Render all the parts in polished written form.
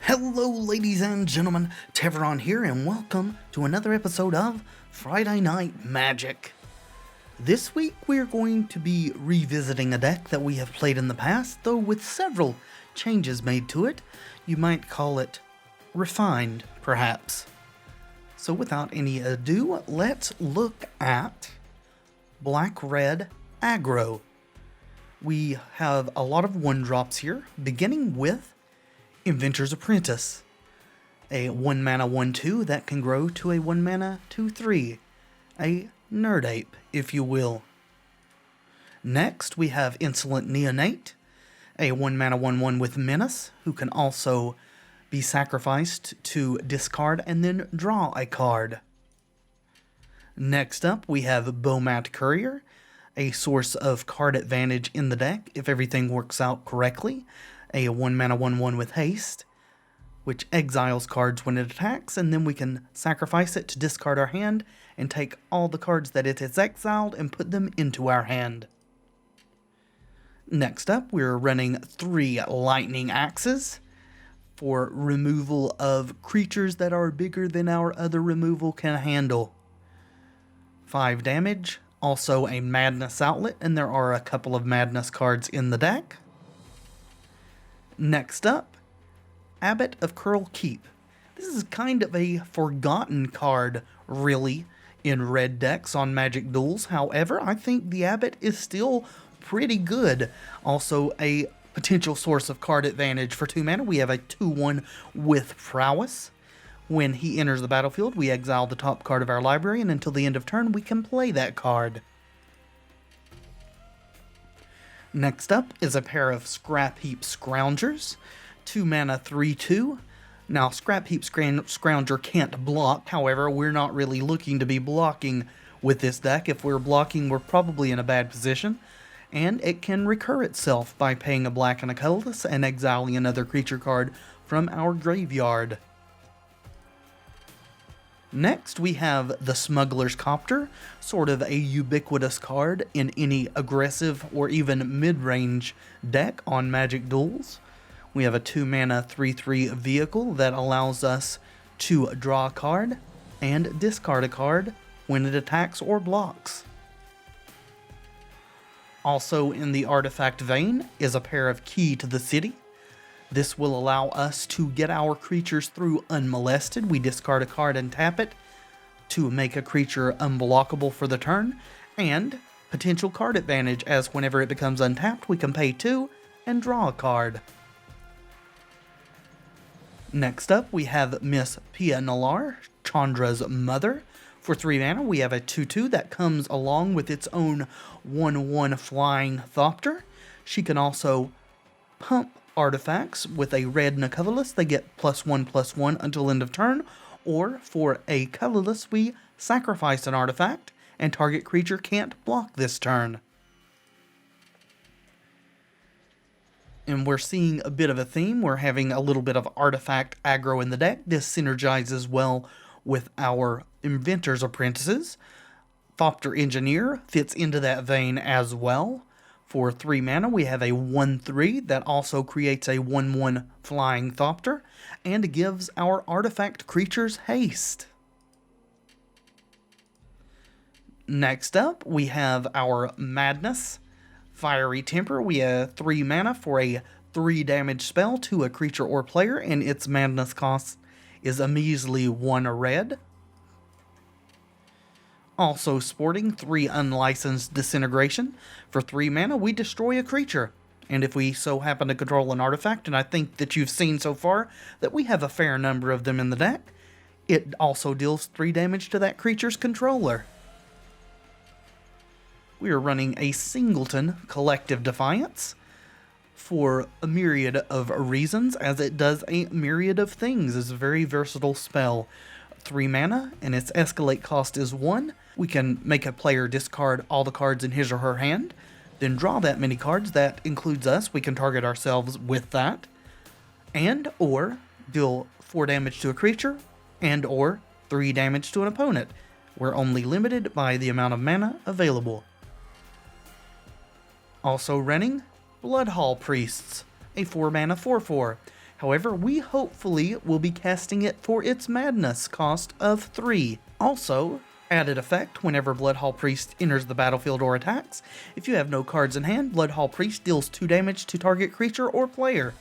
Hello ladies and gentlemen, Tevaron here and welcome to another episode of Friday Night Magic. This week we're going to be revisiting a deck that we have played in the past, though with several changes made to it. You might call it refined, perhaps. So without any ado, let's look at Black-Red Aggro. We have a lot of 1-drops here, beginning with Inventor's Apprentice, a 1-mana 1/2 that can grow to a 1-mana 2/3, a nerd ape, if you will. Next, we have Insolent Neonate, a 1-mana 1/1 with Menace, who can also be sacrificed to discard and then draw a card. Next up, we have Bomat Courier, a source of card advantage in the deck if everything works out correctly. A 1-mana 1/1 with haste, which exiles cards when it attacks, and then we can sacrifice it to discard our hand and take all the cards that it has exiled and put them into our hand. Next up, we're running 3 Lightning Axes for removal of creatures that are bigger than our other removal can handle. 5 damage, also a Madness Outlet, and there are a couple of Madness cards in the deck. Next up, Abbot of Keral Keep. This is kind of a forgotten card, really, in red decks on Magic Duels. However, I think the Abbot is still pretty good. Also, a potential source of card advantage for 2 mana. We have a 2/1 with Prowess. When he enters the battlefield, we exile the top card of our library, and until the end of turn, we can play that card. Next up is a pair of Scrapheap Scroungers, 2-mana 3/2. Now, Scrapheap Scrounger can't block, however, we're not really looking to be blocking with this deck. If we're blocking, we're probably in a bad position, and it can recur itself by paying a black and a colorless and exiling another creature card from our graveyard. Next, we have the Smuggler's Copter, sort of a ubiquitous card in any aggressive or even mid-range deck on Magic Duels. We have a 2-mana 3/3 vehicle that allows us to draw a card and discard a card when it attacks or blocks. Also in the artifact vein is a pair of Key to the City. This will allow us to get our creatures through unmolested. We discard a card and tap it to make a creature unblockable for the turn, and potential card advantage, as whenever it becomes untapped, we can pay 2 and draw a card. Next up, we have Miss Pia Nalaar, Chandra's mother. For 3 mana, we have a 2/2 that comes along with its own 1/1 flying Thopter. She can also pump artifacts with a red and a colorless. They get +1/+1 until end of turn, or for a colorless we sacrifice an artifact and target creature can't block this turn. And we're seeing a bit of a theme. We're having a little bit of artifact aggro in the deck. This synergizes well with our Inventor's Apprentices. Thopter Engineer fits into that vein as well. For 3 mana, we have a 1/3 that also creates a 1/1 flying Thopter and gives our artifact creatures haste. Next up, we have our Madness Fiery Temper. We have 3 mana for a 3 damage spell to a creature or player, and its Madness cost is a measly 1 red. Also sporting 3 Unlicensed Disintegration. For 3 mana, we destroy a creature. And if we so happen to control an artifact, and I think that you've seen so far that we have a fair number of them in the deck, it also deals 3 damage to that creature's controller. We are running a singleton Collective Defiance for a myriad of reasons, as it does a myriad of things. It's a very versatile spell. 3 mana, and its escalate cost is 1. We can make a player discard all the cards in his or her hand, then draw that many cards. That includes us. We can target ourselves with that, and or deal 4 damage to a creature, and or 3 damage to an opponent. We're only limited by the amount of mana available. Also running Bloodhall Priests, a 4-mana 4/4. However, we hopefully will be casting it for its madness cost of 3. Also, added effect whenever Bloodhall Priest enters the battlefield or attacks. If you have no cards in hand, Bloodhall Priest deals 2 damage to target creature or player.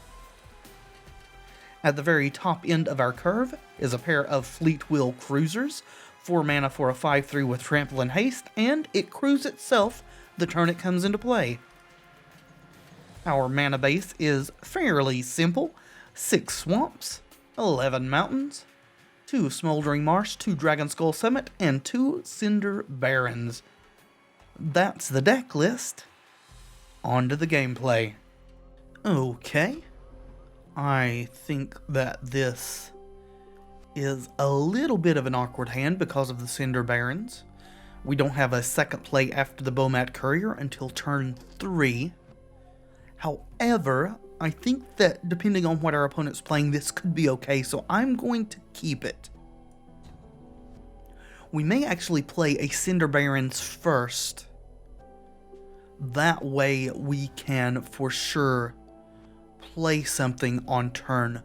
At the very top end of our curve is a pair of Fleetwheel Cruisers, 4 mana for a 5/3 with Trample and Haste, and it crews itself the turn it comes into play. Our mana base is fairly simple: 6 swamps, 11 mountains, 2 Smoldering Marsh, 2 Dragonskull Summit, and 2 Cinder Barrens. That's the deck list. On to the gameplay. Okay. I think that this is a little bit of an awkward hand because of the Cinder Barrens. We don't have a second play after the Bomat Courier until turn 3. However, I think that depending on what our opponent's playing, this could be okay, so I'm going to keep it. We may actually play a Cinder Barrens first. That way we can for sure play something on turn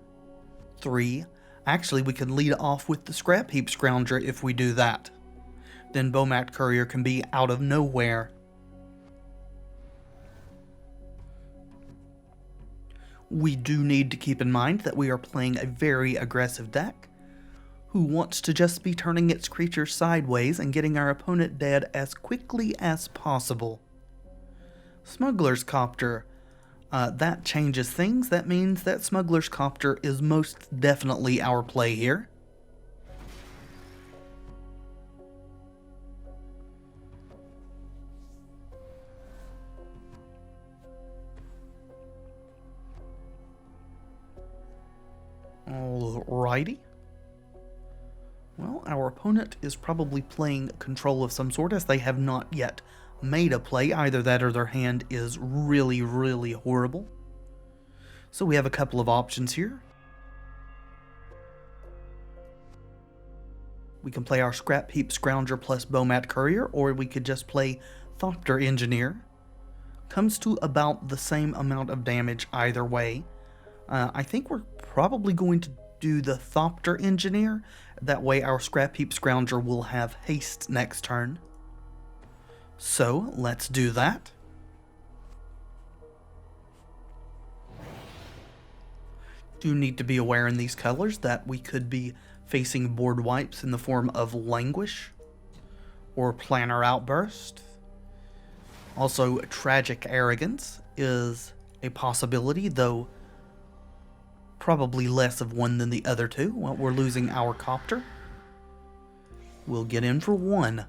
3. Actually, we can lead off with the Scrapheap Scrounger if we do that. Then Bomat Courier can be out of nowhere. We do need to keep in mind that we are playing a very aggressive deck who wants to just be turning its creatures sideways and getting our opponent dead as quickly as possible. Smuggler's Copter. That changes things. That means that Smuggler's Copter is most definitely our play here. Alrighty. Well, our opponent is probably playing control of some sort, as they have not yet made a play. Either that or their hand is really, really horrible. So we have a couple of options here. We can play our Scrapheap Scrounger plus Bomat Courier, or we could just play Thopter Engineer. Comes to about the same amount of damage either way. I think we're probably going to do the Thopter Engineer. That way our Scrapheap Scrounger will have haste next turn. So, let's do that. Do need to be aware in these colors that we could be facing board wipes in the form of Languish or Planner Outburst. Also, Tragic Arrogance is a possibility, though probably less of one than the other two. Well, we're losing our Copter. We'll get in for 1.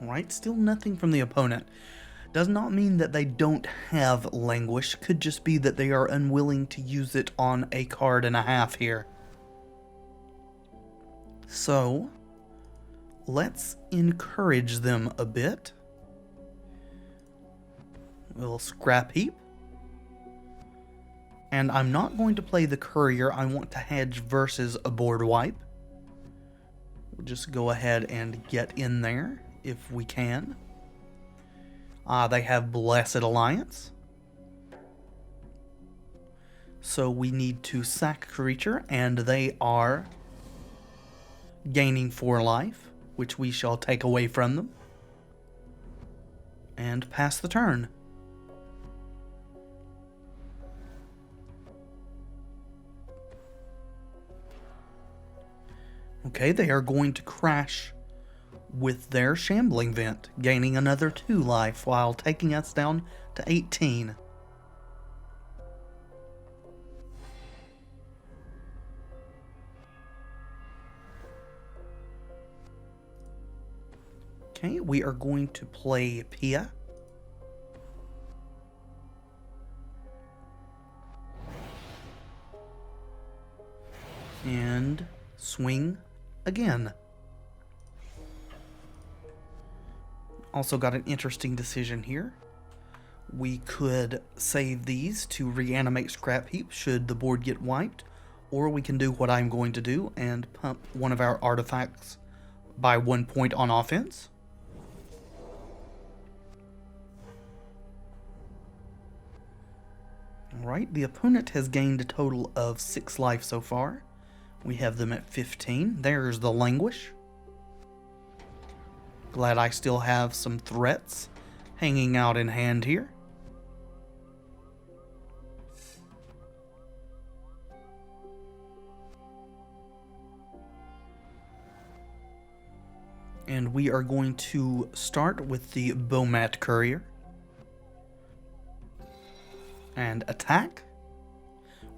Alright, still nothing from the opponent. Does not mean that they don't have Languish. Could just be that they are unwilling to use it on a card and a half here. So, let's encourage them a bit. We'll Scrapheap. And I'm not going to play the Courier. I want to hedge versus a board wipe. We'll just go ahead and get in there if we can. They have Blessed Alliance. So we need to sack creature, and they are gaining 4 life, which we shall take away from them. And pass the turn. Okay, they are going to crash with their Shambling Vent, gaining another 2 life while taking us down to 18. Okay, we are going to play Pia. And swing again. Also got an interesting decision here. We could save these to reanimate Scrapheap should the board get wiped, Or we can do what I'm going to do and pump one of our artifacts by 1 point on offense. Alright, the opponent has gained a total of 6 life so far. We have them at 15. There's the Languish. Glad I still have some threats hanging out in hand here. And we are going to start with the Bomat Courier. And attack.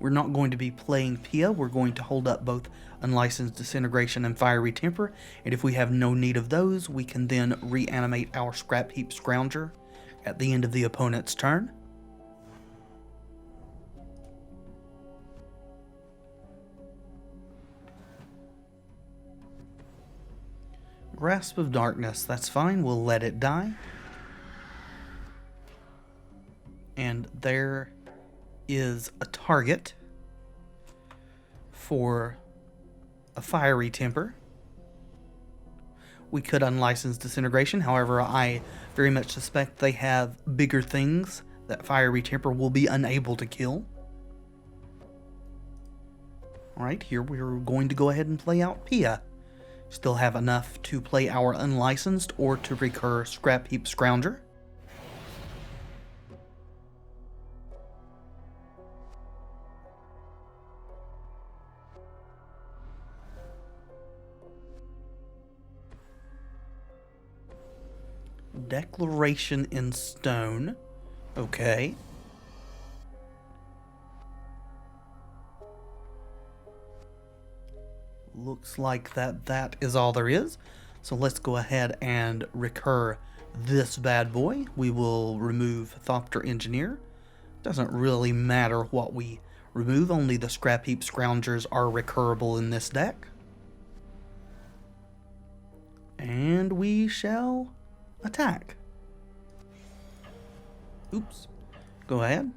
We're not going to be playing Pia. We're going to hold up both Unlicensed Disintegration and Fiery Temper. And if we have no need of those, we can then reanimate our Scrapheap Scrounger at the end of the opponent's turn. Grasp of Darkness, that's fine, we'll let it die. And there is a target for a Fiery Temper. We could Unlicensed Disintegration, however, I very much suspect they have bigger things that Fiery Temper will be unable to kill. Alright, here we're going to go ahead and play out Pia. Still have enough to play our Unlicensed or to recur Scrapheap Scrounger. Declaration in Stone. Okay. Looks like that is all there is. So let's go ahead and recur this bad boy. We will remove Thopter Engineer. Doesn't really matter what we remove, only the Scrapheap Scroungers are recurable in this deck. And we shall attack. Oops. Go ahead.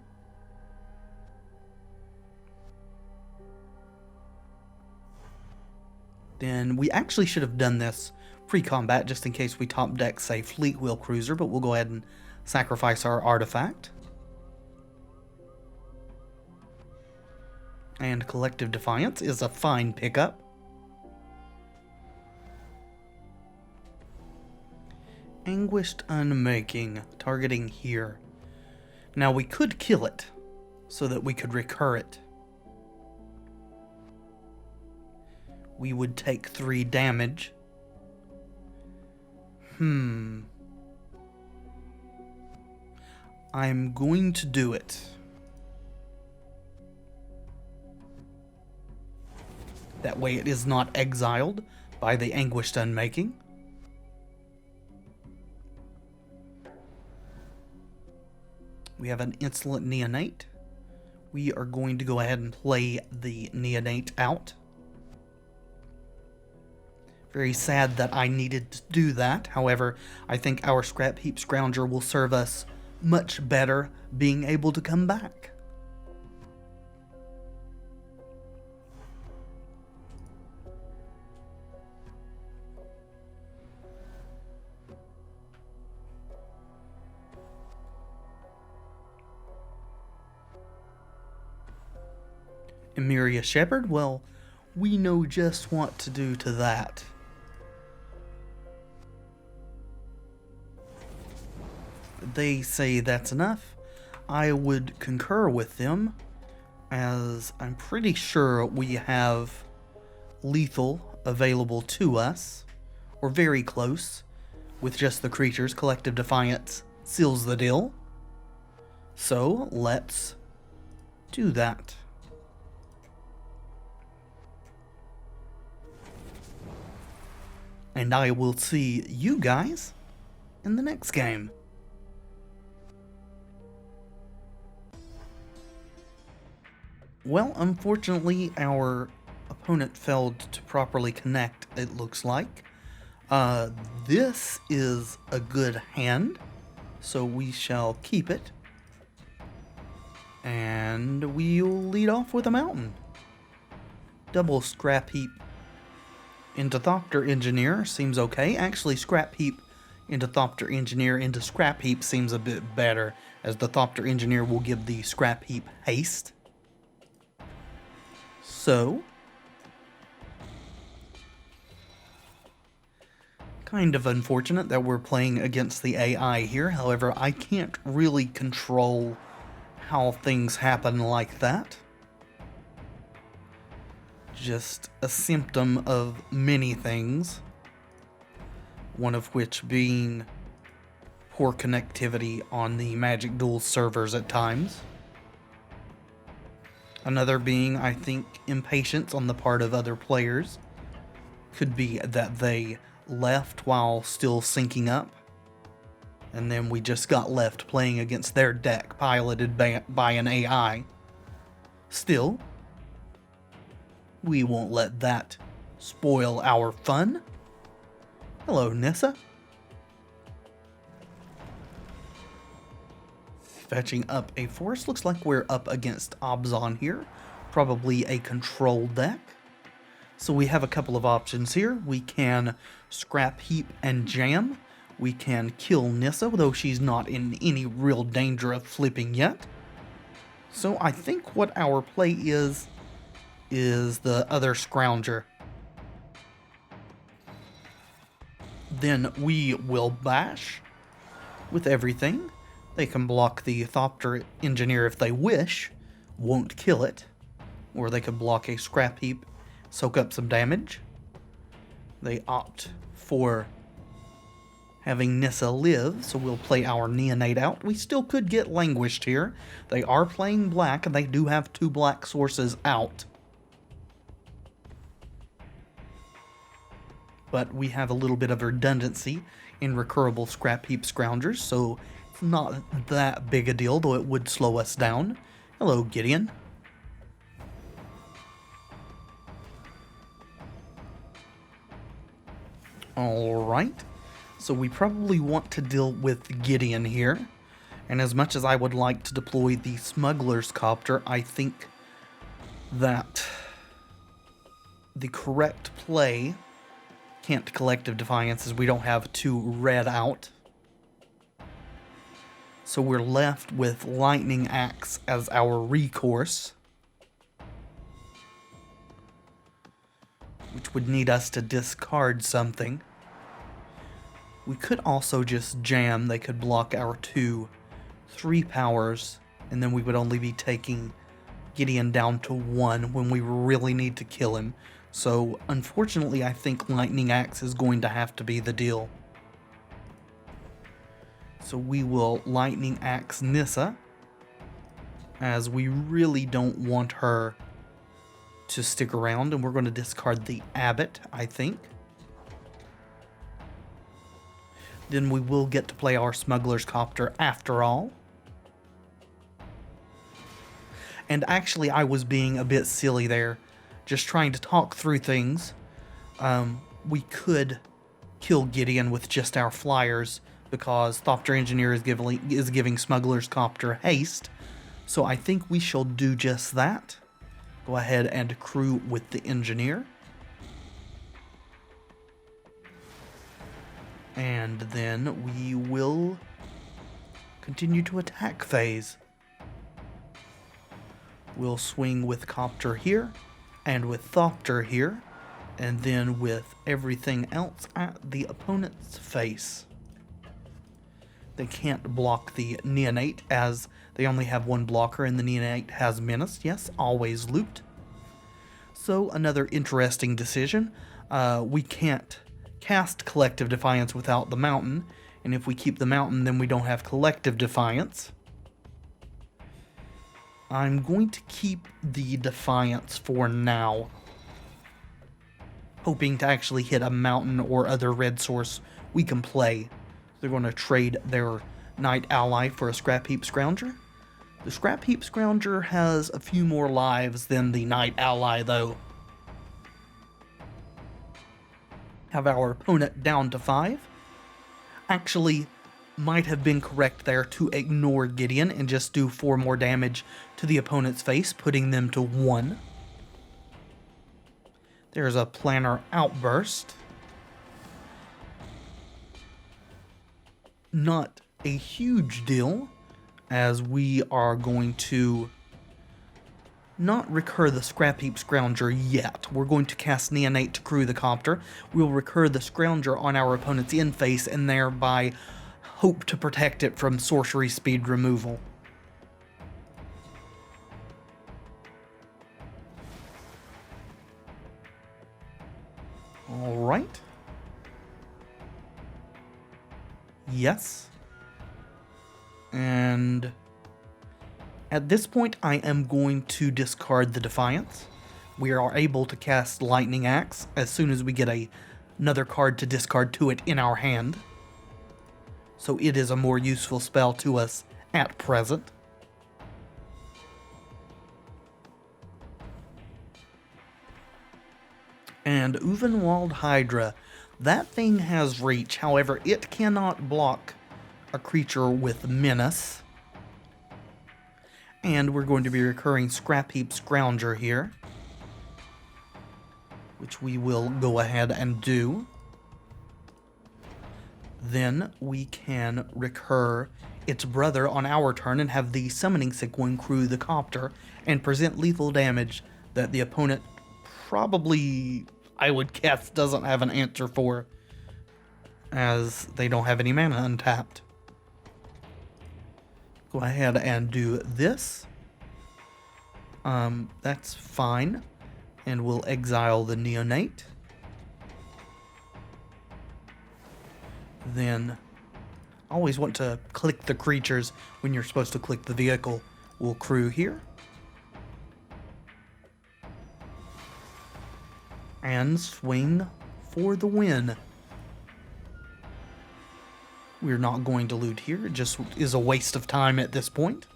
Then we actually should have done this pre-combat just in case we top deck, say, Fleetwheel Cruiser, but we'll go ahead and sacrifice our artifact. And Collective Defiance is a fine pickup. Anguished Unmaking, targeting here. Now we could kill it so that we could recur it. We would take 3 damage. I'm going to do it. That way it is not exiled by the Anguished Unmaking. We have an Insolent Neonate. We are going to go ahead and play the Neonate out. Very sad that I needed to do that. However, I think our Scrapheap Scrounger will serve us much better being able to come back. Emeria Shepherd, well, we know just what to do to that. They say that's enough. I would concur with them, as I'm pretty sure we have lethal available to us, or very close, with just the creatures. Collective Defiance seals the deal. So, let's do that. And I will see you guys in the next game. Well, unfortunately, our opponent failed to properly connect, it looks like. This is a good hand, so we shall keep it. And we'll lead off with a mountain. Double Scrapheap into Thopter Engineer seems okay. Actually, Scrapheap into Thopter Engineer into Scrapheap seems a bit better, as the Thopter Engineer will give the Scrapheap haste. So, kind of unfortunate that we're playing against the AI here. However, I can't really control how things happen like that. Just a symptom of many things. One of which being poor connectivity on the Magic Duels servers at times. Another being, I think, impatience on the part of other players. Could be that they left while still syncing up, and then we just got left playing against their deck piloted by an AI. Still, we won't let that spoil our fun. Hello, Nissa. Fetching up a forest. Looks like we're up against Obzon here. Probably a control deck. So we have a couple of options here. We can Scrapheap and jam. We can kill Nissa, though she's not in any real danger of flipping yet. So I think what our play is the other Scrounger. Then we will bash with everything. They can block the Thopter Engineer if they wish, won't kill it. Or they could block a Scrapheap, soak up some damage. They opt for having Nissa live, so we'll play our Neonate out. We still could get Languished here. They are playing black, and they do have 2 black sources out. But we have a little bit of redundancy in recurable Scrapheap Scroungers, so it's not that big a deal, though it would slow us down. Hello, Gideon. Alright, so we probably want to deal with Gideon here, and as much as I would like to deploy the Smuggler's Copter, I think that the correct play can't Collective Defiance as we don't have 2 red out. So we're left with Lightning Axe as our recourse, which would need us to discard something. We could also just jam. They could block our 2 3 powers, and then we would only be taking Gideon down to 1 when we really need to kill him. So, unfortunately, I think Lightning Axe is going to have to be the deal. So we will Lightning Axe Nissa, as we really don't want her to stick around, and we're going to discard the Abbot, I think. Then we will get to play our Smuggler's Copter after all. And actually, I was being a bit silly there, just trying to talk through things. We could kill Gideon with just our flyers, because Thopter Engineer is giving Smuggler's Copter haste. So I think we shall do just that. Go ahead and crew with the Engineer. And then we will continue to attack phase. We'll swing with Copter here, and with Thopter here, and then with everything else at the opponent's face. They can't block the Neonate, as they only have 1 blocker, and the Neonate has Menace. Yes, always looped. So, another interesting decision. We can't cast Collective Defiance without the Mountain, and if we keep the Mountain, then we don't have Collective Defiance. I'm going to keep the Defiance for now, hoping to actually hit a Mountain or other red source we can play. They're going to trade their Knight ally for a Scrapheap Scrounger. The Scrapheap Scrounger has a few more lives than the Knight ally, though. Have our opponent down to 5. Actually, might have been correct there to ignore Gideon and just do 4 more damage to the opponent's face, putting them to 1. There's a planar outburst. Not a huge deal, as we are going to not recur the Scrapheap Scrounger yet. We're going to cast Neonate to crew the Copter. We'll recur the Scrounger on our opponent's in-face and thereby hope to protect it from sorcery speed removal. Alright. Yes. And at this point, I am going to discard the Defiance. We are able to cast Lightning Axe as soon as we get another card to discard to it in our hand. So it is a more useful spell to us at present. And Uvenwald Hydra. That thing has reach, however, it cannot block a creature with Menace. And we're going to be recurring Scrapheap Scrounger here, which we will go ahead and do. Then we can recur its brother on our turn and have the Summoning Sick One crew the Copter and present lethal damage that the opponent probably, I would guess, doesn't have an answer for, as they don't have any mana untapped. Go ahead and do this. That's fine. And we'll exile the Neonate. Then, always want to click the creatures when you're supposed to click the vehicle. We'll crew here. And swing for the win. We're not going to loot here. It just is a waste of time at this point.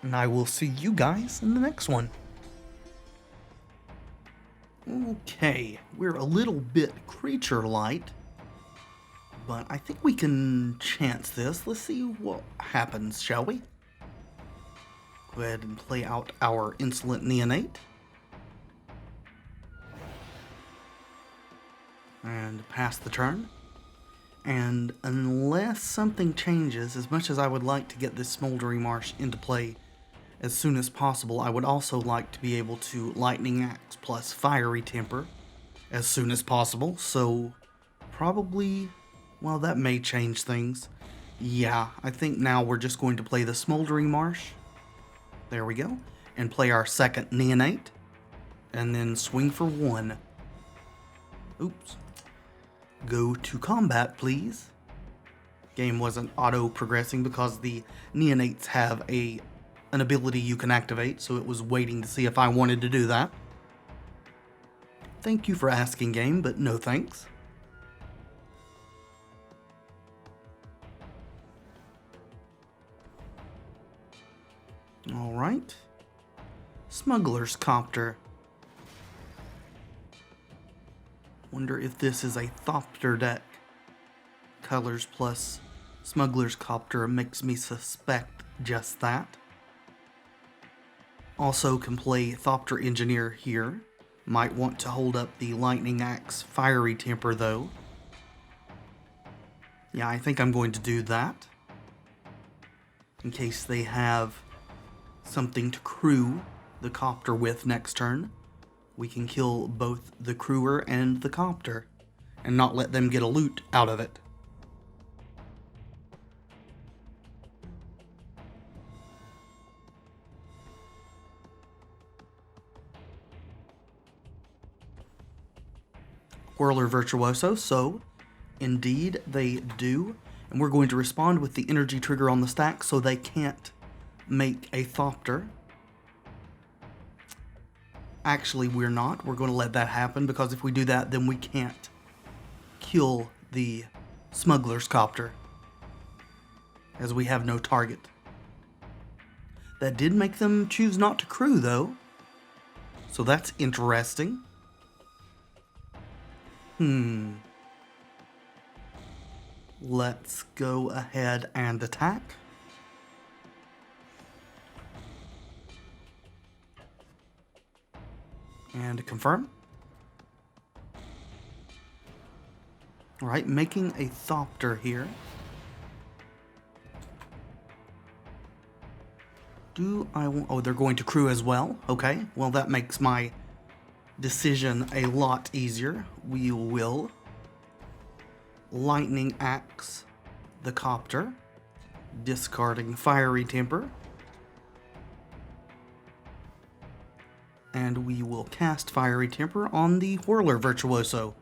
And I will see you guys in the next one. Okay, we're a little bit creature light, but I think we can chance this. Let's see what happens, shall we? Go ahead and play out our Insolent Neonate. And pass the turn. And unless something changes, as much as I would like to get this Smoldering Marsh into play as soon as possible, I would also like to be able to Lightning Axe plus Fiery Temper as soon as possible. So probably, well, that may change things. Yeah, I think now we're just going to play the Smoldering Marsh. There we go. And play our second Neonate. And then swing for one. Oops. Go to combat, please. Game wasn't auto-progressing because the Neonates have an ability you can activate, so it was waiting to see if I wanted to do that. Thank you for asking, game, but no thanks. Alright. Smuggler's Copter. Wonder if this is a Thopter deck. Colors plus Smuggler's Copter makes me suspect just that. Also can play Thopter Engineer here. Might want to hold up the Lightning Axe Fiery Temper though. Yeah, I think I'm going to do that. In case they have something to crew the Copter with next turn. We can kill both the crewer and the Copter, and not let them get a loot out of it. Whirler Virtuoso, so indeed they do, and we're going to respond with the energy trigger on the stack so they can't make a Thopter. Actually, we're not. We're going to let that happen, because if we do that, then we can't kill the Smuggler's Copter, as we have no target. That did make them choose not to crew, though, so that's interesting. Let's go ahead and attack. And confirm. Alright, making a Thopter here. Oh, they're going to crew as well? Okay, well that makes my decision a lot easier. We will Lightning Axe the Copter, discarding Fiery Temper. And we will cast Fiery Temper on the Whirler Virtuoso.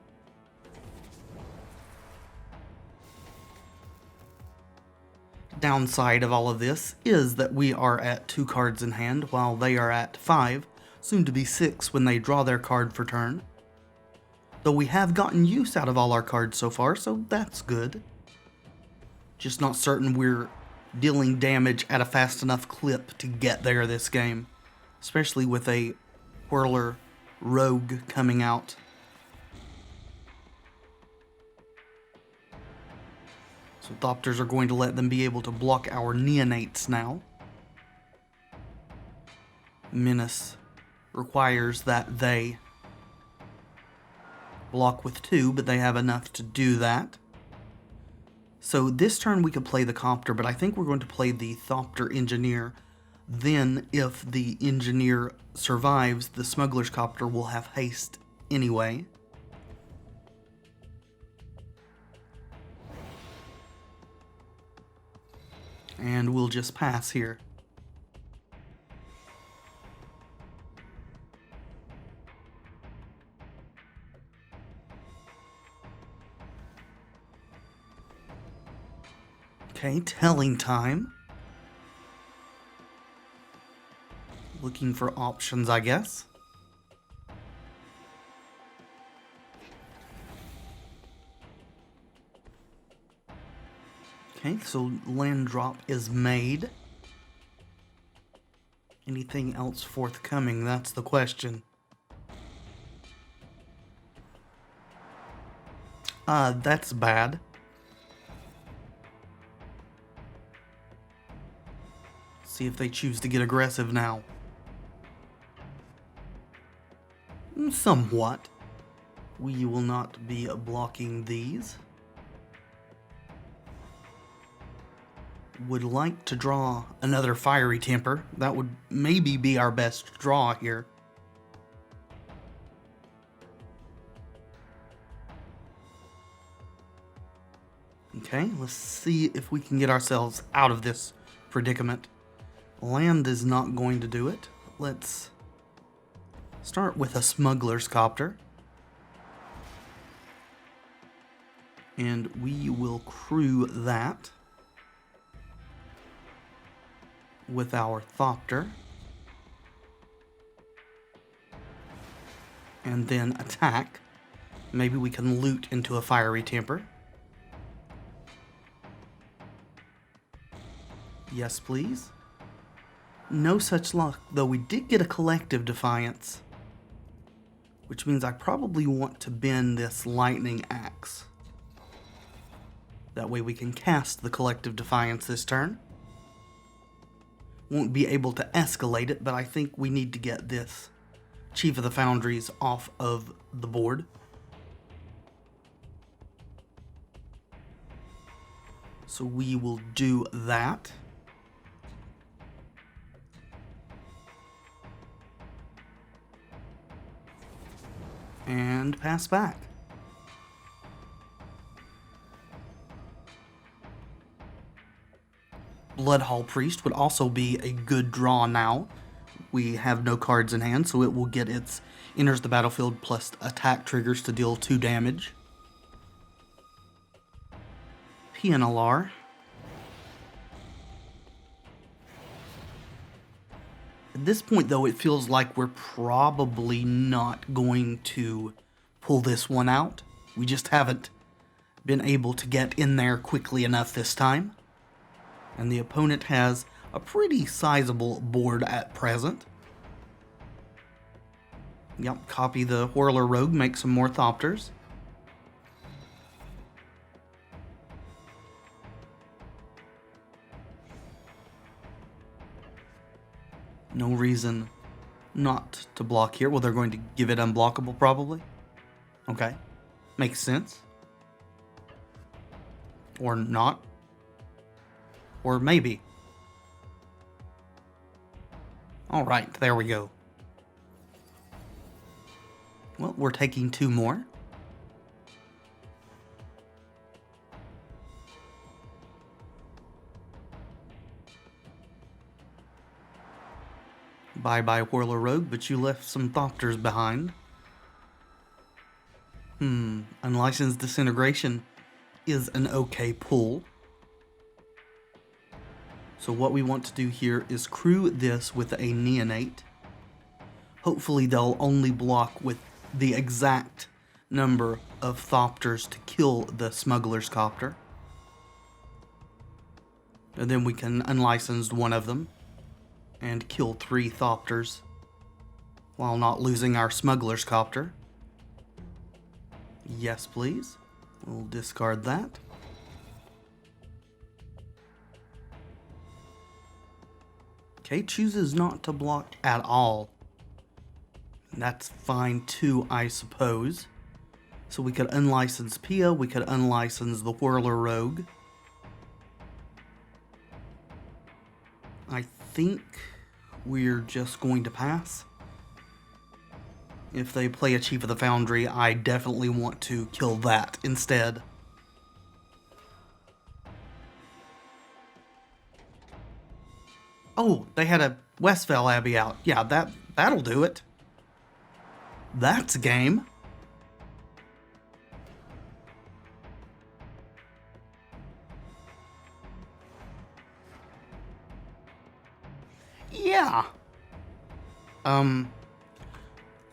Downside of all of this is that we are at 2 cards in hand while they are at 5, soon to be 6 when they draw their card for turn. Though we have gotten use out of all our cards so far, so that's good. Just not certain we're dealing damage at a fast enough clip to get there this game, especially with a Whirler Rogue coming out. So Thopters are going to let them be able to block our Neonates now. Menace requires that they block with 2, but they have enough to do that. So this turn we could play the Copter, but I think we're going to play the Thopter Engineer. Then if the Engineer survives, the Smuggler's Copter will have haste anyway. And we'll just pass here. Okay, telling time. Looking for options, I guess. Okay, so land drop is made. Anything else forthcoming? That's the question. That's bad. See if they choose to get aggressive now. Somewhat. We will not be blocking these. Would like to draw another Fiery Temper. That would maybe be our best draw here. Okay, let's see if we can get ourselves out of this predicament. Land is not going to do it. Let's start with a Smuggler's Copter. And we will crew that with our Thopter. And then attack. Maybe we can loot into a Fiery Temper. Yes, please. No such luck, though we did get a Collective Defiance. Which means I probably want to bend this Lightning Axe. That way we can cast the Collective Defiance this turn. Won't be able to escalate it, but I think we need to get this Chief of the Foundries off of the board. So we will do that. And pass back. Bloodhall Priest would also be a good draw now. We have no cards in hand, so it will get its enters the battlefield plus attack triggers to deal 2 damage. Pia Nalaar. At this point, though, it feels like we're probably not going to pull this one out. We just haven't been able to get in there quickly enough this time. And the opponent has a pretty sizable board at present. Yep, copy the Whirler Rogue, make some more Thopters. not to block here. Well, they're going to give it unblockable, probably. Okay. Makes sense. Or not. Or maybe. Alright, there we go. Well, we're taking 2 more. Bye-bye, Whirler Rogue, but you left some Thopters behind. Unlicensed Disintegration is an okay pull. So what we want to do here is crew this with a Neonate. Hopefully they'll only block with the exact number of Thopters to kill the Smuggler's Copter. And then we can unlicense one of them and kill 3 Thopters while not losing our Smuggler's Copter. Yes, please. We'll discard that. Okay, chooses not to block at all. That's fine too, I suppose. So we could unlicense Pia, we could unlicense the Whirler Rogue. I think we're just going to pass. If they play a Chief of the Foundry, I definitely want to kill that instead. Oh, they had a Westvale Abbey out. Yeah, that'll do it. That's a game. Yeah.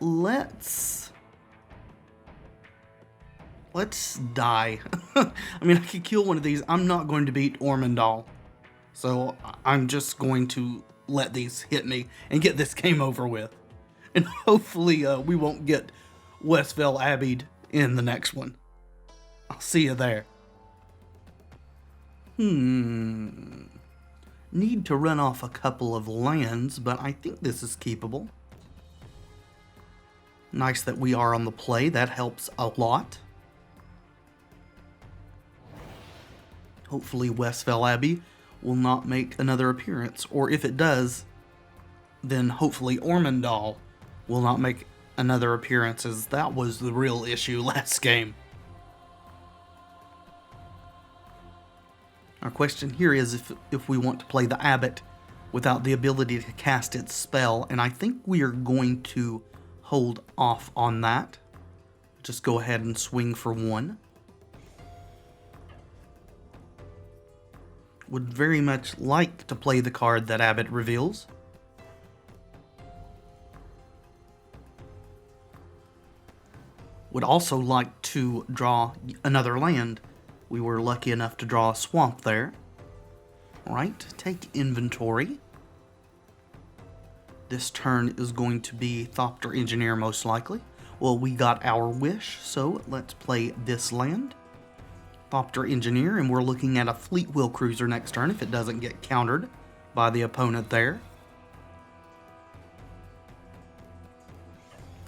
Let's die. I mean, I could kill one of these. I'm not going to beat Ormondal. So I'm just going to let these hit me and get this game over with. And hopefully we won't get Westvale Abbey'd in the next one. I'll see you there. Need to run off a couple of lands, but I think this is keepable. Nice that we are on the play. That helps a lot. Hopefully Westvale Abbey will not make another appearance. Or if it does, then hopefully Ormondal will not make another appearance, as that was the real issue last game. Our question here is if we want to play the Abbot without the ability to cast its spell, and I think we are going to hold off on that. Just go ahead and swing for 1. Would very much like to play the card that Abbot reveals. Would also like to draw another land. We were lucky enough to draw a swamp there. Alright, take inventory. This turn is going to be Thopter Engineer most likely. Well, we got our wish, so let's play this land. Thopter Engineer, and we're looking at a Fleetwheel Cruiser next turn if it doesn't get countered by the opponent there.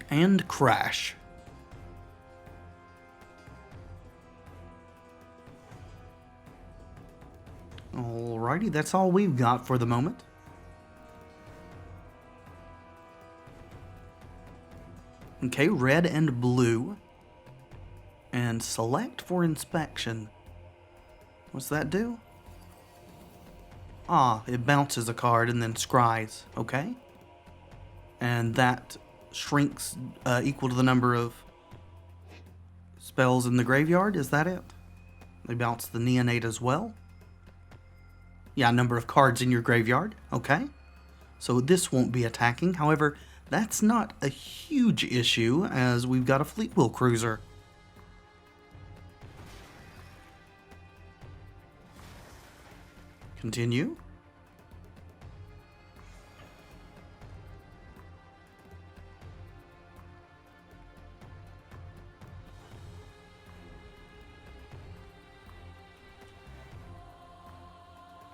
And crash. Alrighty, that's all we've got for the moment. Okay, red and blue. And select for inspection. What's that do? Ah, it bounces a card and then scries. Okay. And that shrinks equal to the number of spells in the graveyard. Is that it? They bounce the Neonate as well. Yeah, number of cards in your graveyard. Okay. So this won't be attacking. However, that's not a huge issue as we've got a Fleetwheel Cruiser. Continue.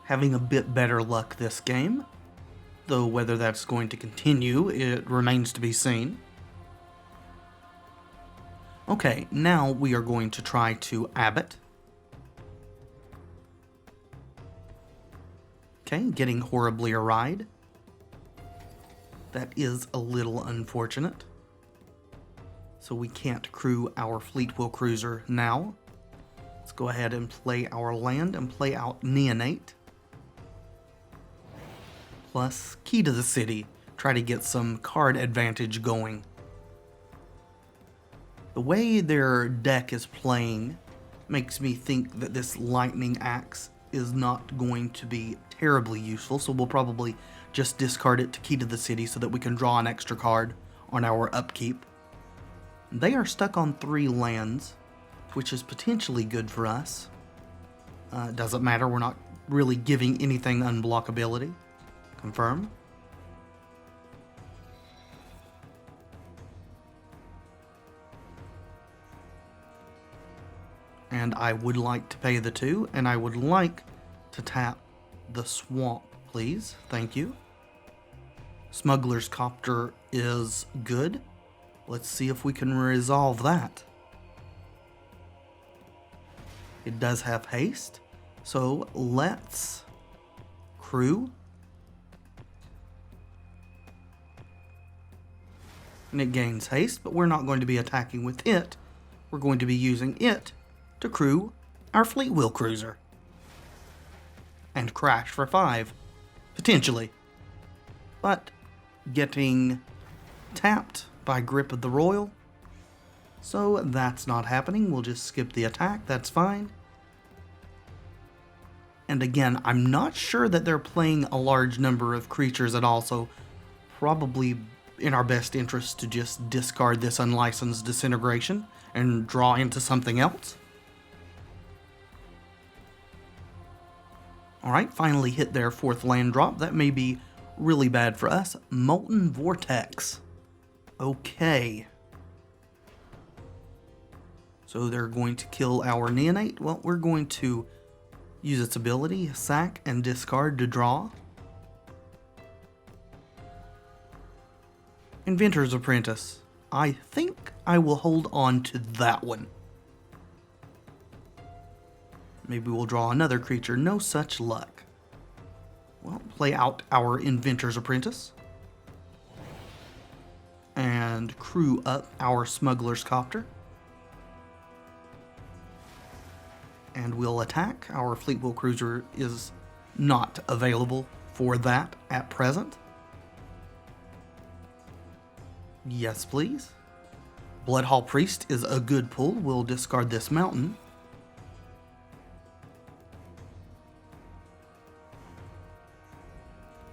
Having a bit better luck this game. though whether that's going to continue, it remains to be seen. Okay, now we are going to try to Abbot. Okay, getting horribly awryed. That is a little unfortunate. So we can't crew our Fleetwheel Cruiser now. Let's go ahead and play our land and play out Neonate. Plus Key to the City. Try to get some card advantage going. The way their deck is playing makes me think that this Lightning Axe is not going to be terribly useful, so we'll probably just discard it to Key to the City so that we can draw an extra card on our upkeep. They are stuck on 3 lands, which is potentially good for us. Doesn't matter, we're not really giving anything unblockability. Confirm. And I would like to pay the 2, and I would like to tap the swamp, please. Thank you. Smuggler's Copter is good. Let's see if we can resolve that. It does have haste, so let's crew. And it gains haste, but we're not going to be attacking with it. We're going to be using it to crew our Fleetwheel Cruiser. And crash for 5, potentially. But getting tapped by Grip of the Royal, so that's not happening. We'll just skip the attack, that's fine. And again, I'm not sure that they're playing a large number of creatures at all, so probably in our best interest to just discard this Unlicensed Disintegration and draw into something else. Alright, finally hit their 4th land drop. That may be really bad for us. Molten Vortex. Okay. So they're going to kill our Neonate. Well, we're going to use its ability, sack and discard to draw. Inventor's Apprentice. I think I will hold on to that one. Maybe we'll draw another creature. No such luck. Well, play out our Inventor's Apprentice. And crew up our Smuggler's Copter. And we'll attack. Our Fleetwheel Cruiser is not available for that at present. Yes, please. Bloodhall Priest is a good pull. We'll discard this mountain.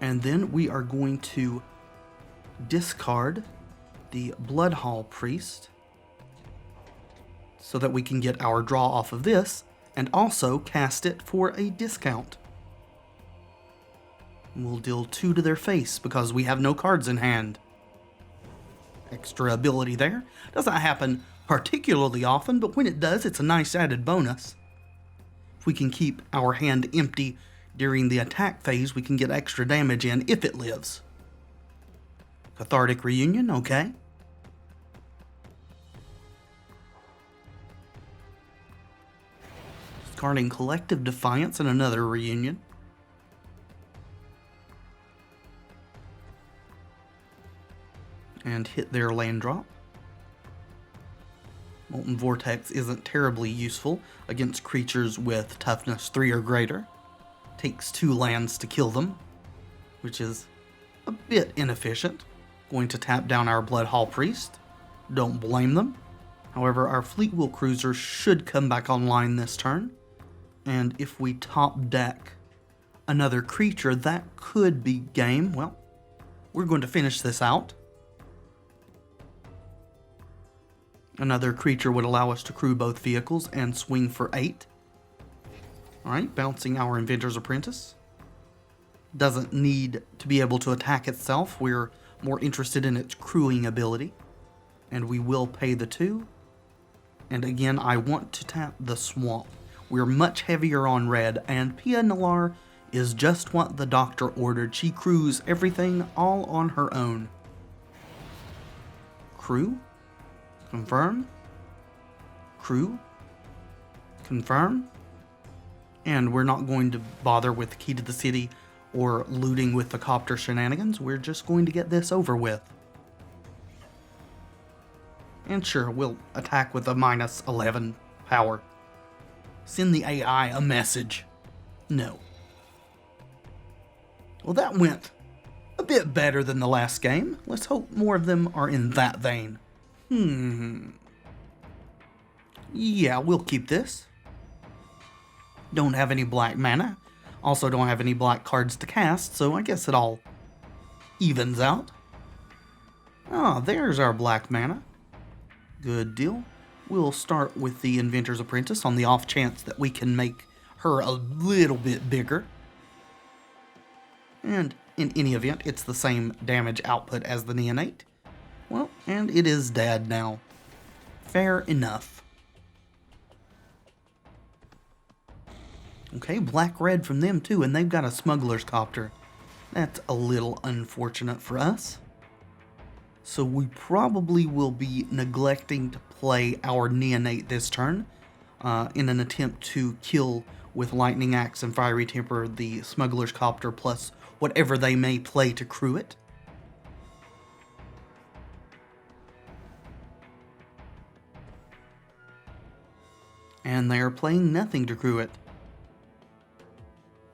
And then we are going to discard the Bloodhall Priest so that we can get our draw off of this and also cast it for a discount. We'll deal 2 to their face because we have no cards in hand. Extra ability there. Doesn't happen particularly often, but when it does, it's a nice added bonus. If we can keep our hand empty during the attack phase, we can get extra damage in if it lives. Cathartic Reunion, okay. Discarding Collective Defiance and another Reunion. And hit their land drop. Molten Vortex isn't terribly useful against creatures with toughness 3 or greater. Takes 2 lands to kill them, which is a bit inefficient. Going to tap down our Bloodhall Priest. Don't blame them. However, our Fleetwheel Cruiser should come back online this turn. And if we top deck another creature, that could be game. Well, we're going to finish this out. Another creature would allow us to crew both vehicles and swing for 8. Alright, bouncing our Inventor's Apprentice. Doesn't need to be able to attack itself. We're more interested in its crewing ability. And we will pay the 2. And again, I want to tap the swamp. We're much heavier on red, and Pia Nalaar is just what the doctor ordered. She crews everything all on her own. Crew? Confirm? Crew? Confirm? And we're not going to bother with the key to the city or looting with the Copter shenanigans. We're just going to get this over with. And sure, we'll attack with a minus 11 power. Send the AI a message. No. Well, that went a bit better than the last game. Let's hope more of them are in that vein. Yeah, we'll keep this. Don't have any black mana. Also don't have any black cards to cast, so I guess it all evens out. Ah, there's our black mana. Good deal. We'll start with the Inventor's Apprentice on the off chance that we can make her a little bit bigger. And in any event, it's the same damage output as the Neonate. Well, and it is dead now. Fair enough. Okay, black-red from them too, and they've got a Smuggler's Copter. That's a little unfortunate for us. So we probably will be neglecting to play our Neonate this turn in an attempt to kill with Lightning Axe and Fiery Temper the Smuggler's Copter plus whatever they may play to crew it. And they are playing nothing to crew it.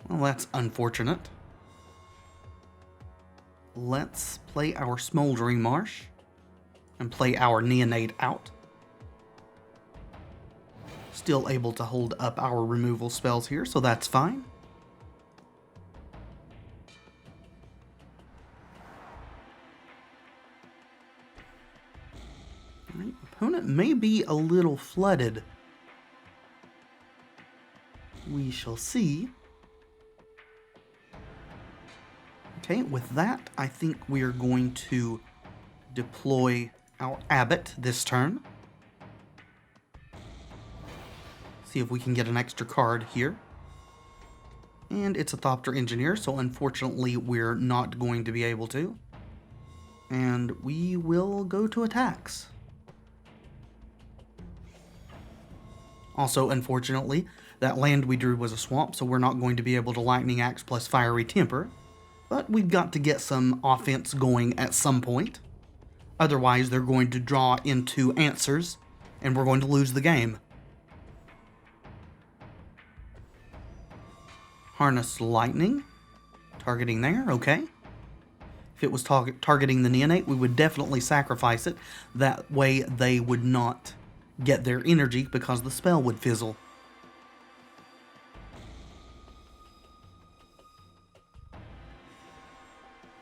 Well, that's unfortunate. Let's play our Smoldering Marsh and play our Neonate out. Still able to hold up our removal spells here, so that's fine. All right, opponent may be a little flooded. We shall see. Okay, with that, I think we are going to deploy our Abbot this turn. See if we can get an extra card here. And it's a Thopter Engineer, so unfortunately we're not going to be able to. And we will go to attacks. Also, unfortunately, that land we drew was a swamp, so we're not going to be able to Lightning Axe plus Fiery Temper. But we've got to get some offense going at some point. Otherwise, they're going to draw into answers, and we're going to lose the game. Harness Lightning. Targeting there, okay. If it was targeting the Neonate, we would definitely sacrifice it. That way, they would not get their energy because the spell would fizzle.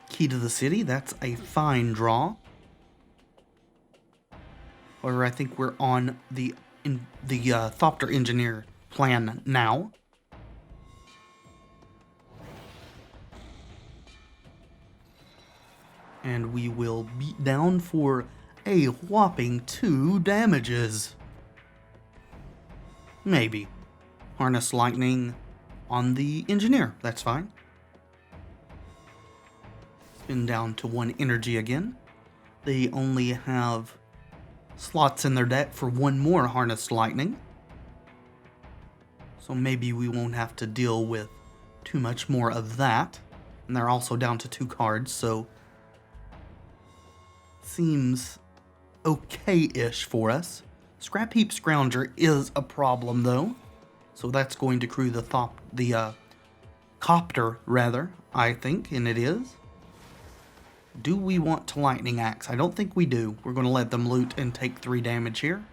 Key to the city, that's a fine draw. However, I think we're on the Thopter Engineer plan now. And we will beat down for a whopping 2 damages. Maybe. Harness Lightning on the Engineer, that's fine. Spin down to 1 energy again. They only have slots in their deck for 1 more Harnessed Lightning. So maybe we won't have to deal with too much more of that. And they're also down to 2 cards, so seems okay-ish for us. Scrapheap Scrounger is a problem though. So that's going to crew the Copter rather, I think, and it is. Do we want to Lightning Axe? I don't think we do. We're going to let them loot and take 3 damage here.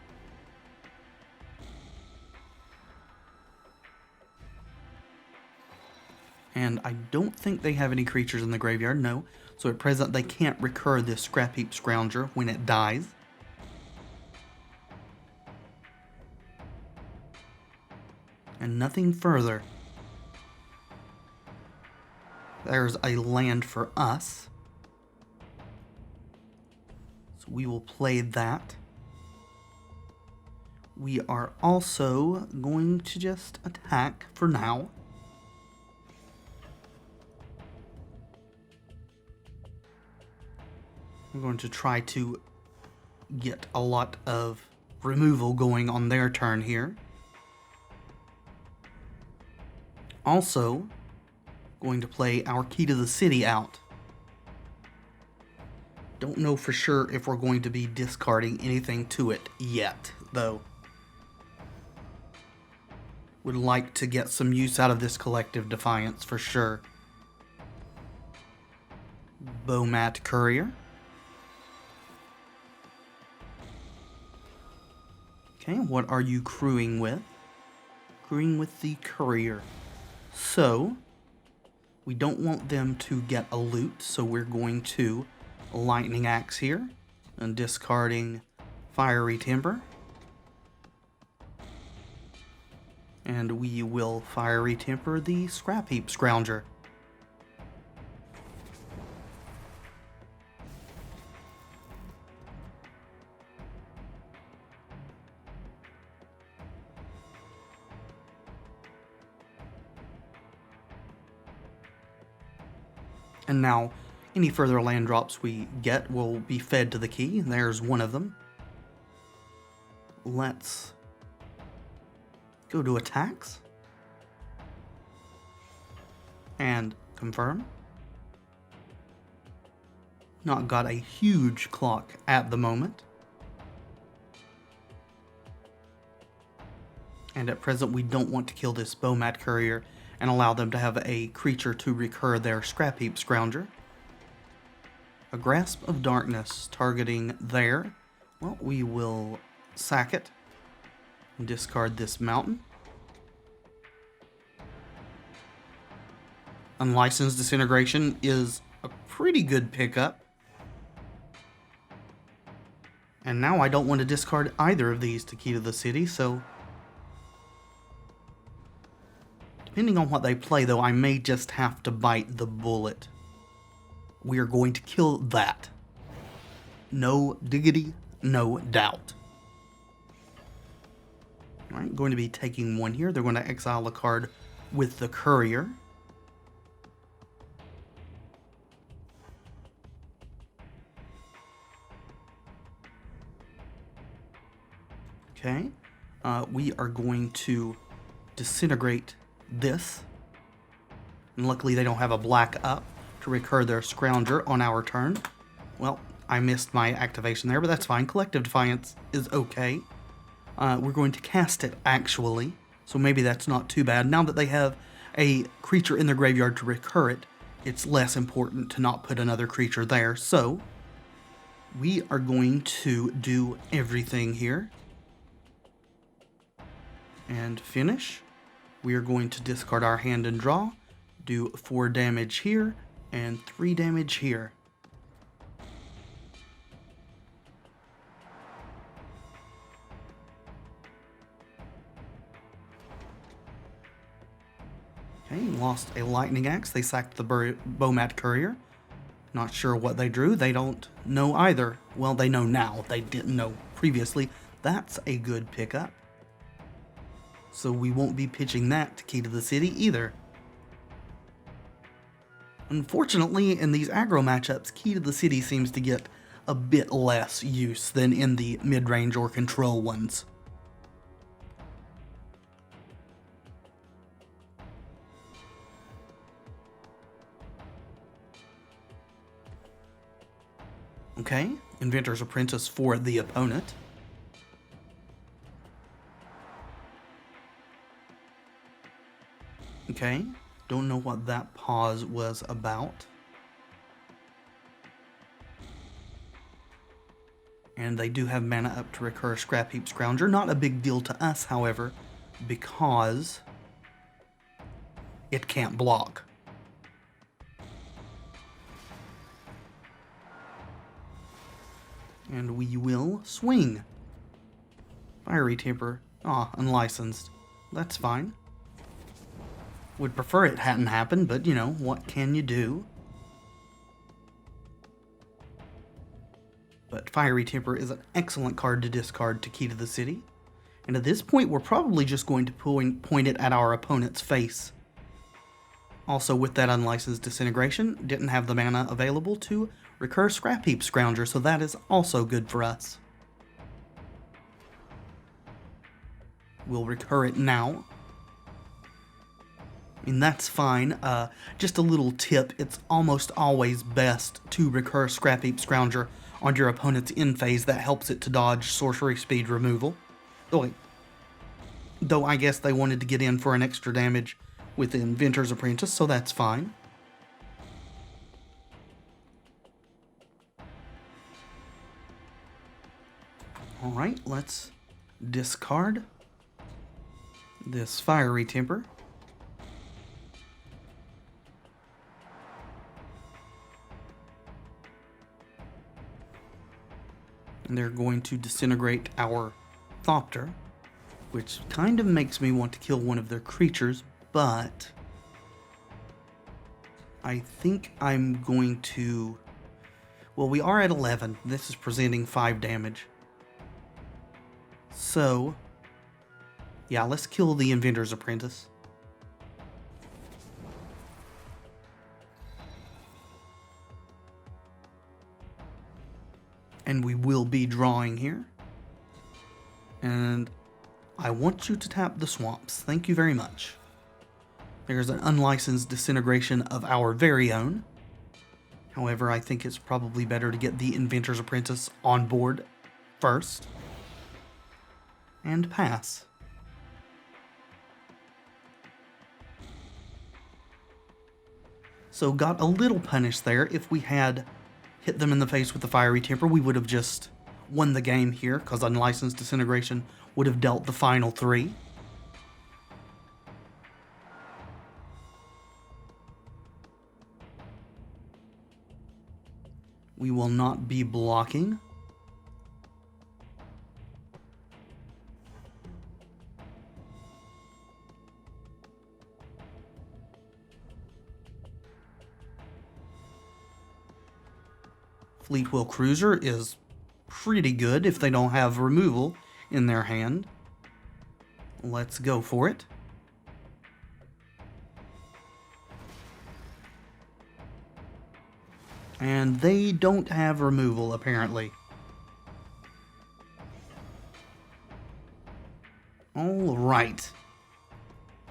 And I don't think they have any creatures in the graveyard, no. So at present they can't recur this Scrapheap Scrounger when it dies. And nothing further. There's a land for us. So we will play that. We are also going to just attack for now. I'm going to try to get a lot of removal going on their turn here. Also, going to play our Key to the City out. Don't know for sure if we're going to be discarding anything to it yet, though. Would like to get some use out of this Collective Defiance for sure. Bomat Courier. Okay, what are you crewing with? Crewing with the Courier. So, we don't want them to get a loot, so we're going to Lightning Axe here, and discarding Fiery Timber. And we will Fiery Temper the Scrapheap Scrounger. And now, any further land drops we get will be fed to the key. There's one of them. Let's go to attacks. And confirm. Not got a huge clock at the moment. And at present we don't want to kill this Bomat Courier and allow them to have a creature to recur their Scrapheap Scrounger. A Grasp of Darkness targeting there. Well, we will sack it and discard this mountain. Unlicensed Disintegration is a pretty good pickup. And now I don't want to discard either of these to Key to the City, so depending on what they play, though, I may just have to bite the bullet. We are going to kill that. No diggity, no doubt. Alright, going to be taking one here. They're going to exile a card with the Courier. Okay. We are going to disintegrate this. And luckily they don't have a black up to recur their Scrounger on our turn. Well, I missed my activation there, but that's fine. Collective Defiance is okay. We're going to cast it, actually, so maybe that's not too bad. Now that they have a creature in their graveyard to recur it, it's less important to not put another creature there. So, we are going to do everything here. And finish. We are going to discard our hand and draw, do 4 damage here, and 3 damage here. Okay, lost a Lightning Axe. They sacked the Bomat Courier. Not sure what they drew. They don't know either. Well, they know now. They didn't know previously. That's a good pickup. So we won't be pitching that to Key to the City either. Unfortunately, in these aggro matchups, Key to the City seems to get a bit less use than in the mid-range or control ones. Okay, Inventor's Apprentice for the opponent. Okay, don't know what that pause was about. And they do have mana up to recur Scrapheap Scrounger. Not a big deal to us, however, because it can't block. And we will swing. Fiery Temper. Unlicensed. That's fine. Would prefer it hadn't happened, but you know, what can you do? But Fiery Temper is an excellent card to discard to Key to the City. And at this point, we're probably just going to point it at our opponent's face. Also, with that Unlicensed Disintegration, didn't have the mana available to recur Scrapheap Scrounger, so that is also good for us. We'll recur it now. I mean, that's fine. Just a little tip, it's almost always best to recur Scrapheap Scrounger on your opponent's end phase. That helps it to dodge sorcery speed removal. Though I guess they wanted to get in for an extra damage with the Inventor's Apprentice, so that's fine. Alright, let's discard this Fiery Temper. And they're going to disintegrate our Thopter, which kind of makes me want to kill one of their creatures, but I think I'm going to... Well, we are at 11. This is presenting 5 damage. So, yeah, let's kill the Inventor's Apprentice. And we will be drawing here. And I want you to tap the swamps. Thank you very much. There's an unlicensed disintegration of our very own. However, I think it's probably better to get the Inventor's Apprentice on board first. And pass. So got a little punished there. If we had hit them in the face with the Fiery Temper, we would have just won the game here, because unlicensed disintegration would have dealt the final 3. We will not be blocking. Fleetwheel Cruiser is pretty good if they don't have removal in their hand. Let's go for it. And they don't have removal, apparently. Alright.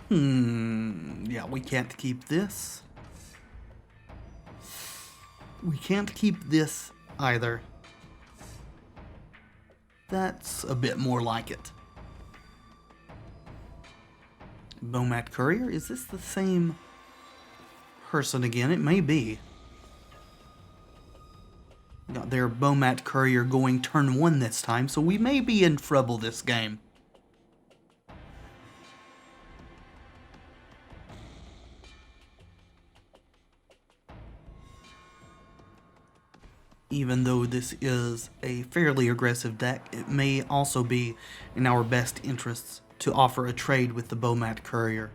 Yeah, we can't keep this. We can't keep this either. That's a bit more like it. Bomat Courier? Is this the same person again? It may be. Got their Bomat Courier going turn 1 this time, so we may be in trouble this game. Even though this is a fairly aggressive deck, it may also be in our best interests to offer a trade with the Bomat Courier,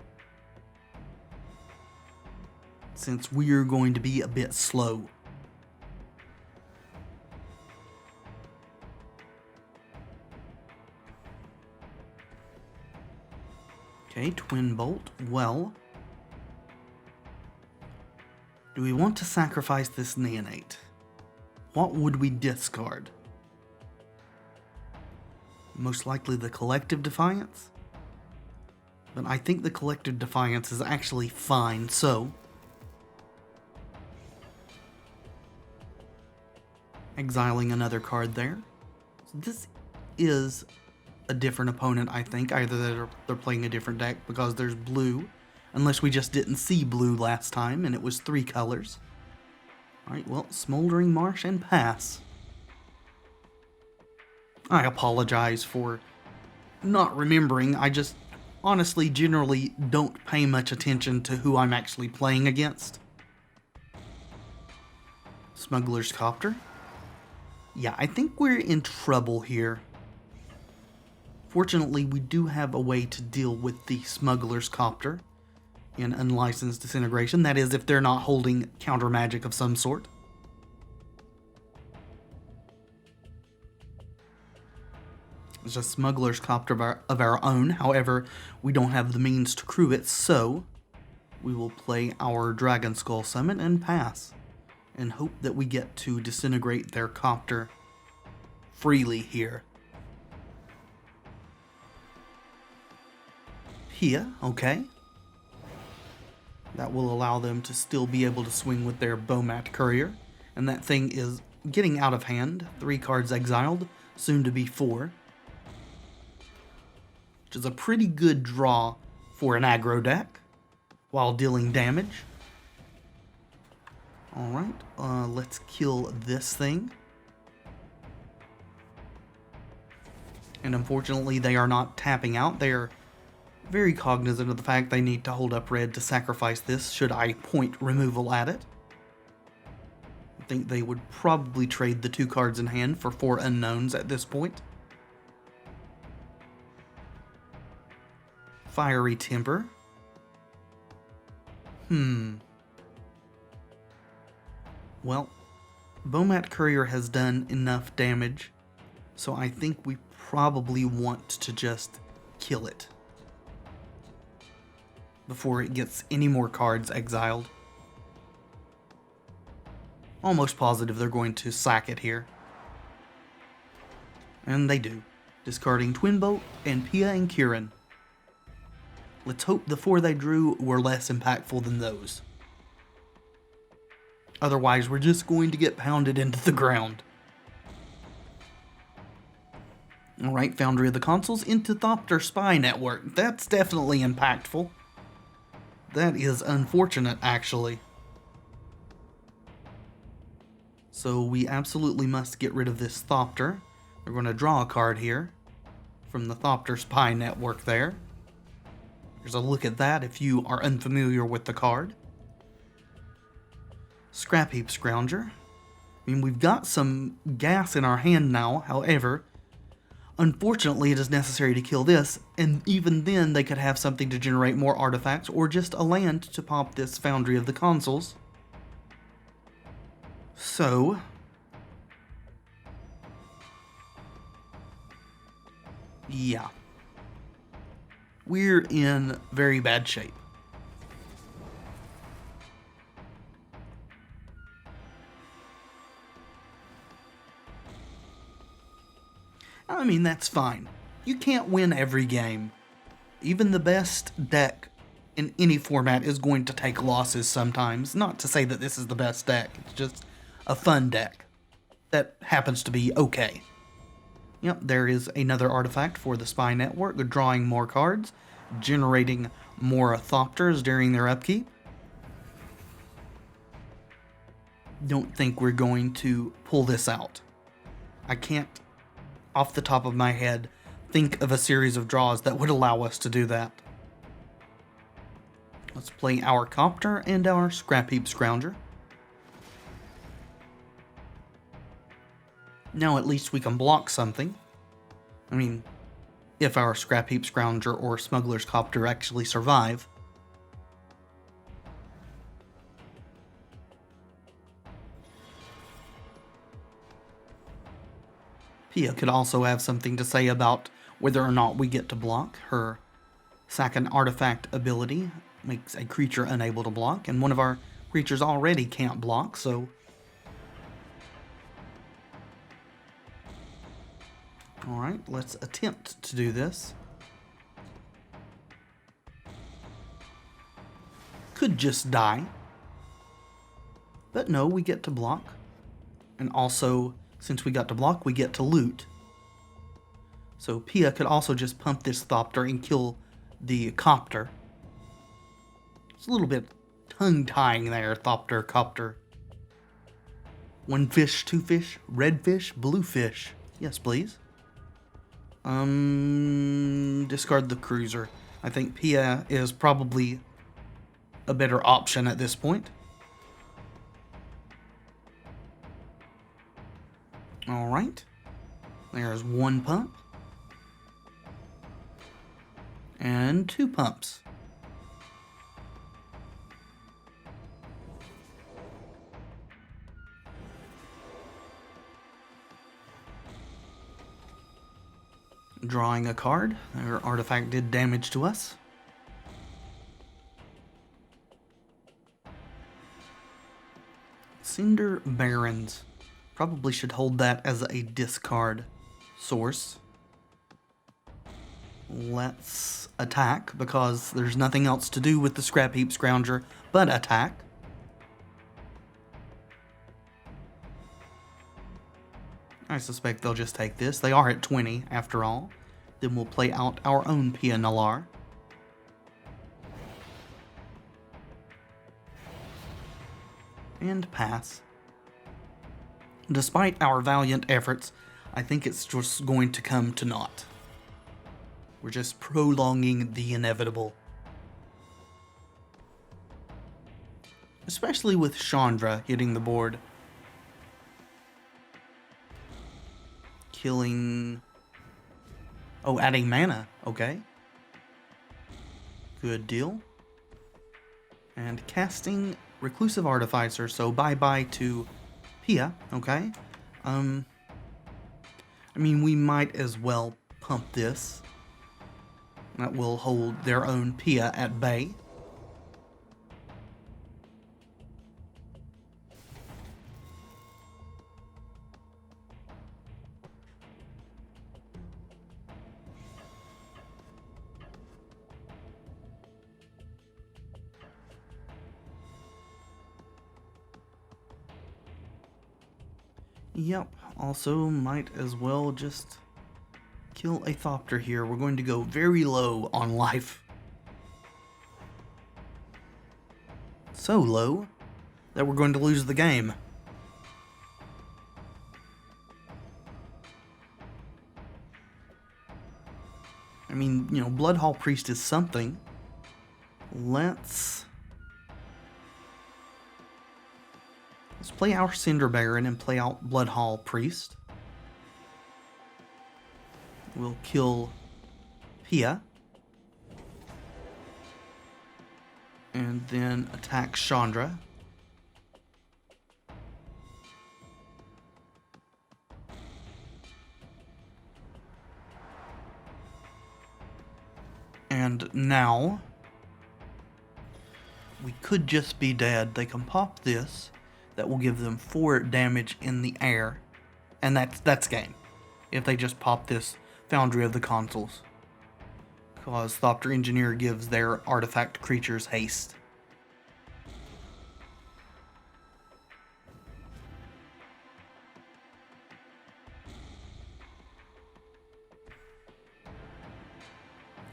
since we're going to be a bit slow. Okay, Twin Bolt. Well, do we want to sacrifice this Neonate? What would we discard? Most likely the Collective Defiance? But I think the Collective Defiance is actually fine, so... exiling another card there. So this is a different opponent, I think. Either they're playing a different deck because there's blue, unless we just didn't see blue last time and it was 3 colors. Alright, well, Smoldering Marsh and pass. I apologize for not remembering. I just honestly generally don't pay much attention to who I'm actually playing against. Smuggler's Copter. Yeah, I think we're in trouble here. Fortunately, we do have a way to deal with the Smuggler's Copter in unlicensed disintegration. That is, if they're not holding counter magic of some sort. There's a Smuggler's Copter of our own. However, we don't have the means to crew it, so we will play our Dragonskull Summit and pass. and hope that we get to disintegrate their Copter freely here. Pia, okay. That will allow them to still be able to swing with their Bomat Courier. And that thing is getting out of hand. 3 cards exiled, soon to be 4. Which is a pretty good draw for an aggro deck, while dealing damage. Alright, let's kill this thing. And unfortunately they are not tapping out. They are very cognizant of the fact they need to hold up red to sacrifice this should I point removal at it. I think they would probably trade the 2 cards in hand for 4 unknowns at this point. Fiery Temper. Well, Bomat Courier has done enough damage, so I think we probably want to just kill it before it gets any more cards exiled. Almost positive they're going to sack it here. And they do, discarding Twin Bolt and Pia and Kieran. Let's hope the 4 they drew were less impactful than those. Otherwise, we're just going to get pounded into the ground. Alright, Foundry of the Consoles into Thopter Spy Network. That's definitely impactful. That is unfortunate, actually. So we absolutely must get rid of this Thopter. We're going to draw a card here from the Thopter Spy Network there. Here's a look at that if you are unfamiliar with the card. Scrapheap Scrounger. I mean, we've got some gas in our hand now, however, unfortunately it is necessary to kill this, and even then they could have something to generate more artifacts, or just a land to pop this Foundry of the Consoles. So, yeah. We're in very bad shape. I mean, that's fine. You can't win every game. Even the best deck in any format is going to take losses sometimes. Not to say that this is the best deck. It's just a fun deck that happens to be okay. Yep, there is another artifact for the Spy Network, drawing more cards, generating more Thopters during their upkeep. Don't think we're going to pull this out. I can't, off the top of my head, think of a series of draws that would allow us to do that. Let's play our Copter and our Scrapheap Scrounger. Now at least we can block something. I mean, if our Scrapheap Scrounger or Smuggler's Copter actually survive. Pia could also have something to say about whether or not we get to block. Her sack an artifact ability makes a creature unable to block, and one of our creatures already can't block, so... Alright, let's attempt to do this. Could just die. But no, we get to block. And also, since we got to block, we get to loot. So Pia could also just pump this Thopter and kill the Copter. It's a little bit tongue-tying there, Thopter, Copter. 1 fish, 2 fish, red fish, blue fish. Yes, please. Discard the Cruiser. I think Pia is probably a better option at this point. Alright. There's 1 pump. And 2 pumps. Drawing a card. Our artifact did damage to us. Cinder Barrens. Probably should hold that as a discard source. Let's attack, because there's nothing else to do with the Scrapheap Scrounger but attack. I suspect they'll just take this. They are at 20, after all. Then we'll play out our own Pia Nalaar. And pass. Despite our valiant efforts, I think it's just going to come to naught. We're just prolonging the inevitable. Especially with Chandra hitting the board. Killing... Oh, adding mana. Okay. Good deal. And casting Reclusive Artificer, so bye-bye to Pia. Okay. I mean, we might as well pump this. That will hold their own Pia at bay. Yep, also might as well just kill a Thopter here. We're going to go very low on life. So low that we're going to lose the game. I mean, you know, Bloodhall Priest is something. Let's play our Cinder Barren and play out Bloodhall Priest. We'll kill Pia. And then attack Chandra. And now we could just be dead. They can pop this. That will give them 4 damage in the air. And that's game. If they just pop this Foundry of the Consuls. Because Thopter Engineer gives their artifact creatures haste.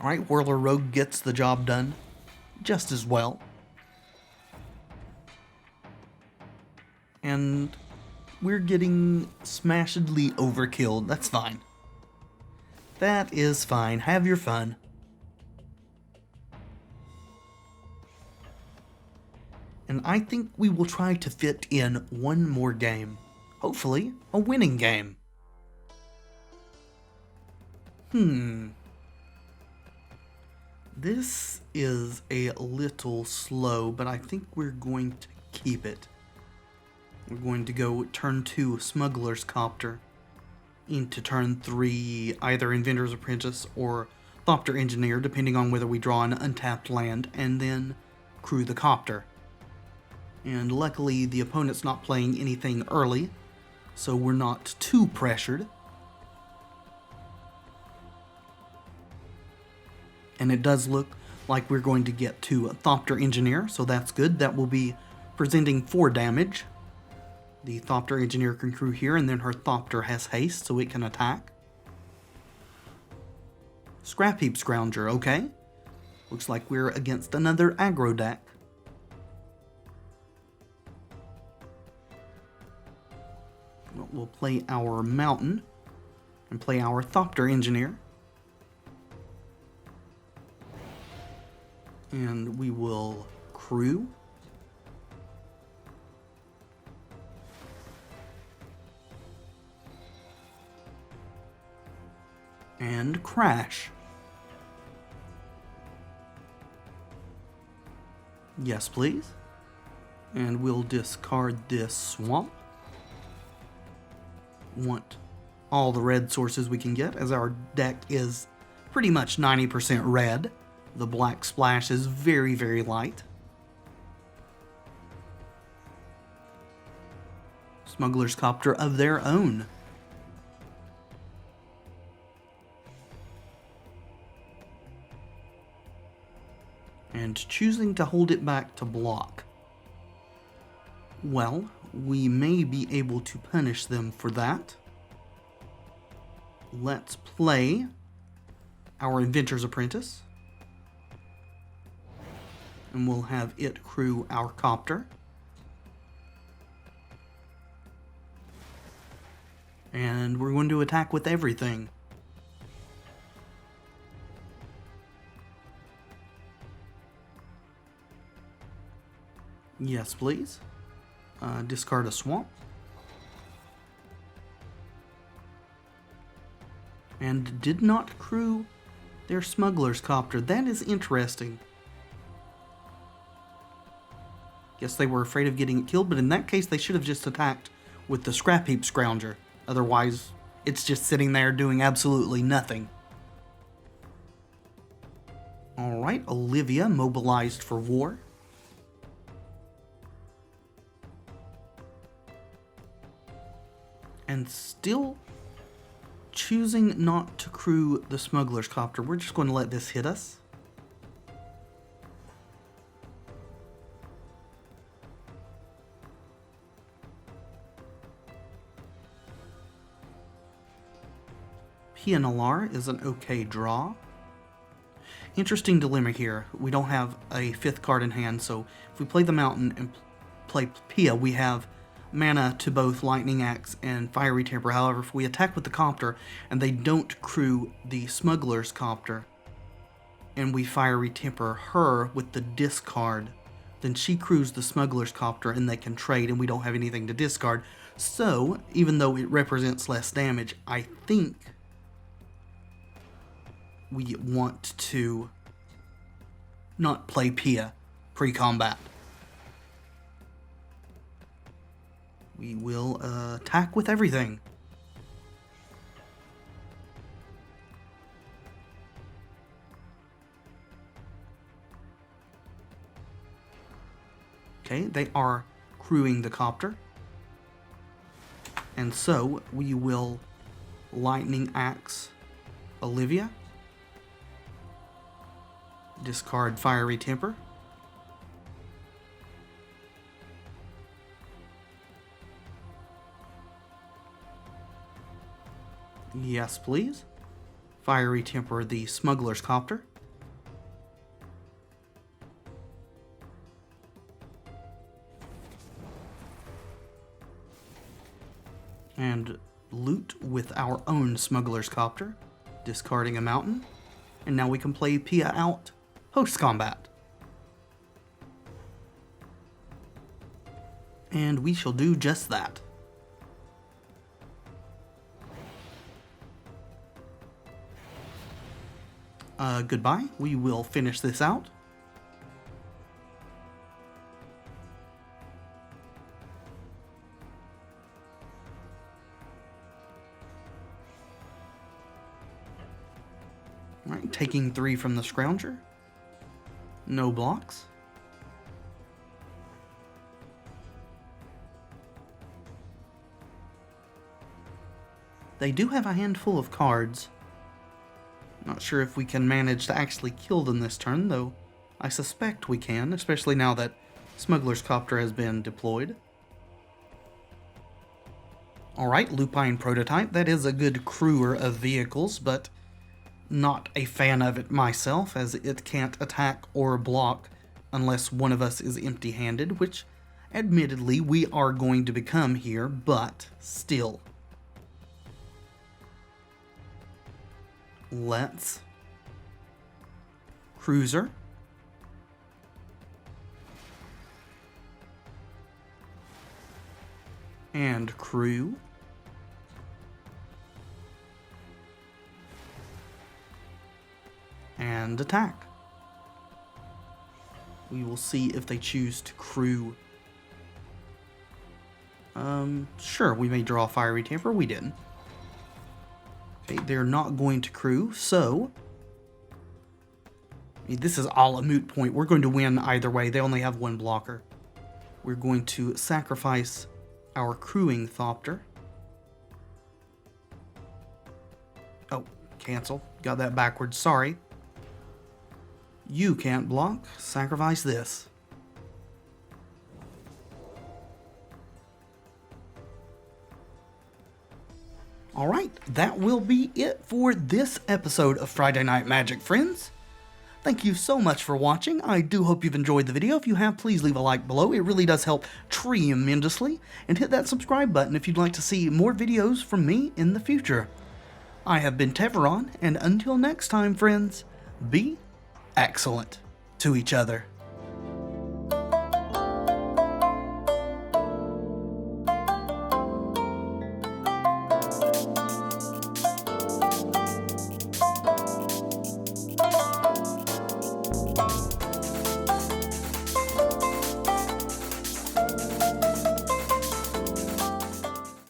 Alright, Whirler Rogue gets the job done just as well. And we're getting smashedly overkilled. That's fine. That is fine. Have your fun. And I think we will try to fit in one more game. Hopefully, a winning game. This is a little slow, but I think we're going to keep it. We're going to go turn 2 Smuggler's Copter into turn 3 either Inventor's Apprentice or Thopter Engineer, depending on whether we draw an untapped land, and then crew the Copter. And luckily the opponent's not playing anything early, so we're not too pressured. And it does look like we're going to get to Thopter Engineer, so that's good. That will be presenting 4 damage. The Thopter Engineer can crew here, and then her Thopter has haste, so it can attack. Scrapheap Scrounger, okay. Looks like we're against another aggro deck. We'll play our Mountain, and play our Thopter Engineer. And we will crew. And crash. Yes, please. And we'll discard this swamp. Want all the red sources we can get, as our deck is pretty much 90% red. The black splash is very, very light. Smuggler's Copter of their own. And choosing to hold it back to block. Well, we may be able to punish them for that. Let's play our Inventor's Apprentice. And we'll have it crew our Copter. And we're going to attack with everything. Yes, please. Discard a swamp. And did not crew their Smuggler's Copter. That is interesting. Guess they were afraid of getting it killed, but in that case they should have just attacked with the Scrapheap Scrounger. Otherwise, it's just sitting there doing absolutely nothing. Alright, Olivia mobilized for war. And still choosing not to crew the Smuggler's Copter. We're just going to let this hit us. Pia Nalaar is an okay draw. Interesting dilemma here. We don't have a 5th card in hand, so if we play the Mountain and play Pia, we have mana to both Lightning Axe and Fiery Temper. However, if we attack with the Copter and they don't crew the Smuggler's Copter, and we Fiery Temper her with the discard, then she crews the Smuggler's Copter and they can trade and we don't have anything to discard. So, even though it represents less damage, I think we want to not play Pia pre-combat. We will attack with everything. Okay, they are crewing the Copter. And so we will Lightning Axe Olivia. Discard Fiery Temper. Yes, please. Fiery Temper the Smuggler's Copter. And loot with our own Smuggler's Copter, discarding a Mountain. And now we can play Pia out post-combat. And we shall do just that. Goodbye. We will finish this out. Alright, taking 3 from the Scrounger. No blocks. They do have a handful of cards. Not sure if we can manage to actually kill them this turn, though I suspect we can, especially now that Smuggler's Copter has been deployed. Alright, Lupine Prototype. That is a good crewer of vehicles, but not a fan of it myself, as it can't attack or block unless one of us is empty-handed, which admittedly we are going to become here, but still. Let's Cruiser. And crew. And attack. We will see if they choose to crew. Sure, we may draw Fiery Temper. We didn't. Okay, they're not going to crew, so I mean, this is all a moot point. We're going to win either way. They only have one blocker. We're going to sacrifice our crewing Thopter. Oh, cancel. Got that backwards, sorry. You can't block. Sacrifice this. Alright, that will be it for this episode of Friday Night Magic, friends. Thank you so much for watching. I do hope you've enjoyed the video. If you have, please leave a like below. It really does help tremendously. And hit that subscribe button if you'd like to see more videos from me in the future. I have been Tevaron, and until next time, friends, be excellent to each other.